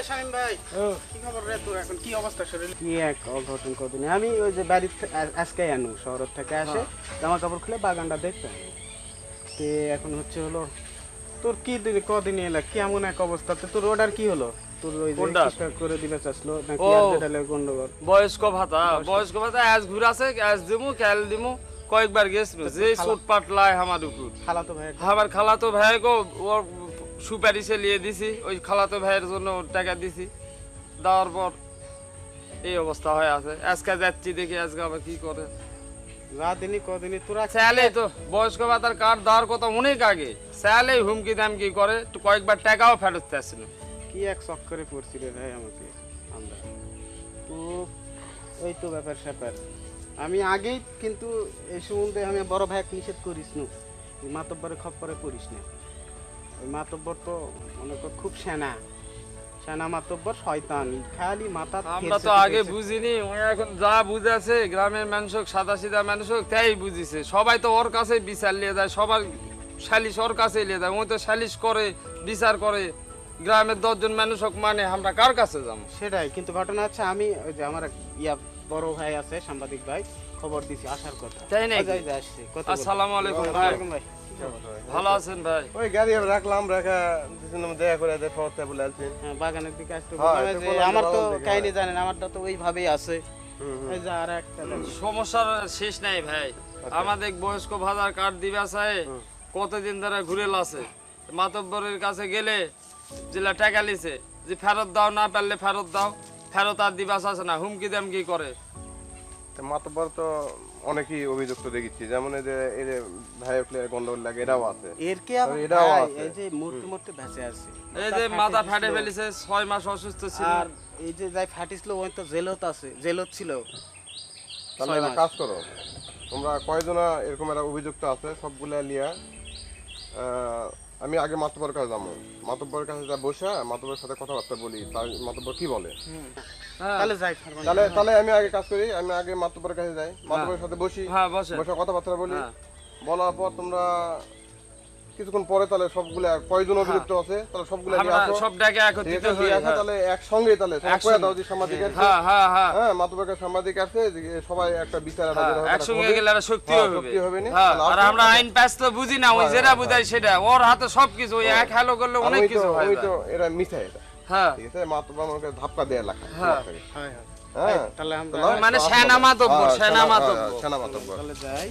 শামিম ভাই, কি খবর রে তোর? এখন কি অবস্থা শরীরে? কি এক অঘটন কদিন আমি ওই যে বাড়ি আজকে আনু শহর থেকে আসে জামা কাপড় খুলে বাগানটা দেখতে তে এখন হচ্ছে হলো তোর কি দিন কদিন এলা কেমন এক অবস্থাতে তোর অর্ডার কি হলো? তোর ওই যে চেষ্টা করে দিবে চাইছিল নাকি আর যেটালে গন্ডগোল? বয়স্ক ভাতা আজ ঘুরাছে আজ দিমু কাল দিমু কয়েকবার গেছিল যে সুট পাটলায় আমার উপর খালাতো ভাই আমার খালাতো ভাই গো ওর সুপারিশে নিয়ে দিছি ওই খালাতো ভাইয়ের জন্য টাকা দিছি দেওয়ার পর এই অবস্থা হয়ে আছে আজকে যাচ্ছি দেখি আজকে আবার কি করে রাদিনী কদিনই তোরা স্যালে তো বয়স্ক ভাতার কার্ড দেওয়ার কথা অনেক আগে স্যালে হুমকি দামকি করে কয়েকবার টাকাও ফেরত আসছিল কি এক চক্করে পড়ছি রে ভাই আমাকে আমরা তো ওই তো ব্যাপার স্যাপার আমি আগেই কিন্তু এই সম্বন্ধে আমি বড় ভাই নিষেধ করিস না মাতব্বরে খপ্পরে পড়িস না ওই মাতব্বর তো মনে কর খুব সেনা মাতব্বর শয়তান খালি মাথা আমরা তো আগে বুঝিনি ওই এখন যা বুঝাছে গ্রামের মানুষ সাদাসিধা মানুষ তাই বুঝিছে সবাই তো ওর কাছে বিচার নিয়ে যায় সবার সালিশ ওর কাছে নিয়ে যায় ওই তো সালিশ করে বিচার করে গ্রামের 10 জন মানুষ মানে আমরা কার কাছে যাবো সেটাই কিন্তু ঘটনা হচ্ছে আমি ওই যে আমার ইয়া বড় ভাই আছে সাংবাদিক ভাই খবর দিছি আসার কথা তাই নাকি? যাই যাই আসছে আসসালামু আলাইকুম ভাই ওয়ালাইকুম ভাই ভালো আছেন ভাই ওই গাড়ি রাখলাম রাখা দেখা করে ফতে বলে আছি হ্যাঁ বাগানের দিকে আসতে হ্যাঁ, বললাম একটু যে বললাম, আমার তো বললাম দেখি, কাহিনী জানেন আমারটা তো ওইভাবেই আছে এই যে আর একটা সমস্যার শেষ নাই ভাই আমাদের বয়স্ক ভাতার কার্ড দিবা চাই কতদিন ধরে ঘুরে লাছে মাতব্বরের কাছে গেলে যেটা টাকা লিছে যে ফেরত দাও না পারলে ফেরত দাও ফেরত আর দিবা আছে না হুমকি দামকি করে মাতব্বর তো অনেকই অভিযুক্ত দেখেছি যেমন এই যে ভাই গন্ডগোল লাগে এটাও আছে এর কি আবার এটাও ভাই, আছে। এই যে মূর্তি মূর্তি ভেসে আছে এই যে মাথা ফাটে ফেলেছে 6 মাস অসুস্থ ছিল আর এই যে যাই ফাটিছিল ওই তো জেলত আছে জেলত ছিল তাহলে একটা কাজ করো তোমরা কয়জনা এরকম একটা অভিযুক্ত আছে সবগুলা লিয়া আমি আগে মাতব্বর কাছে যাবো মাতব্বরের কাছে যা বসে মাতব্বরের সাথে কথাবার্তা বলি তার মাতব্বর কি বলে তাহলে যাই তাহলে তাহলে আমি আগে কাজ করি আমি আগে মাতব্বরের কাছে যাই মাতব্বরের সাথে বসি হ্যাঁ বসে বসে কথাবার্তা বলি হ্যাঁ। বলার পর তোমরা কিছুক্ষণ পরে তাহলে সবগুলা কয়জন অভিযুক্ত আছে তাহলে সবগুলা নিয়ে আমরা আসো সব ডাকে ঠিক একত্রিত আছে, হই নিয়ে আসো, তাহলে একসঙ্গে তাহলে সবাই কয়ে দাও যে সাংবাদিক আছে হ্যাঁ হ্যাঁ হ্যাঁ হ্যাঁ মাতব্বরের সাংবাদিক আছে যে সবাই একটা বিচারে হাজির হবে একসঙ্গে গেলে একটা শক্তি হ্যাঁ, হবে শক্তি হবে নি? হ্যাঁ, তাহলে আর আসো। আমরা আইন পাস তো বুঝি না ওই যেটা বুঝাই সেটা ওর হাতে সবকিছু ওই এক হ্যালো করলে আর অনেক ওই তো কিছু হয় ওই তো এরা মিথ্যা এটা হ্যাঁ ঠিক আছে মাতব্বর আমাকে ধাপ্পা দেয়া লাগবে হ্যাঁ। হ্যাঁ তাহলে আমরা মানে সেনা মাতব্বর সেনা মাতব্বর সেনা মাতব্বর তাহলে যাই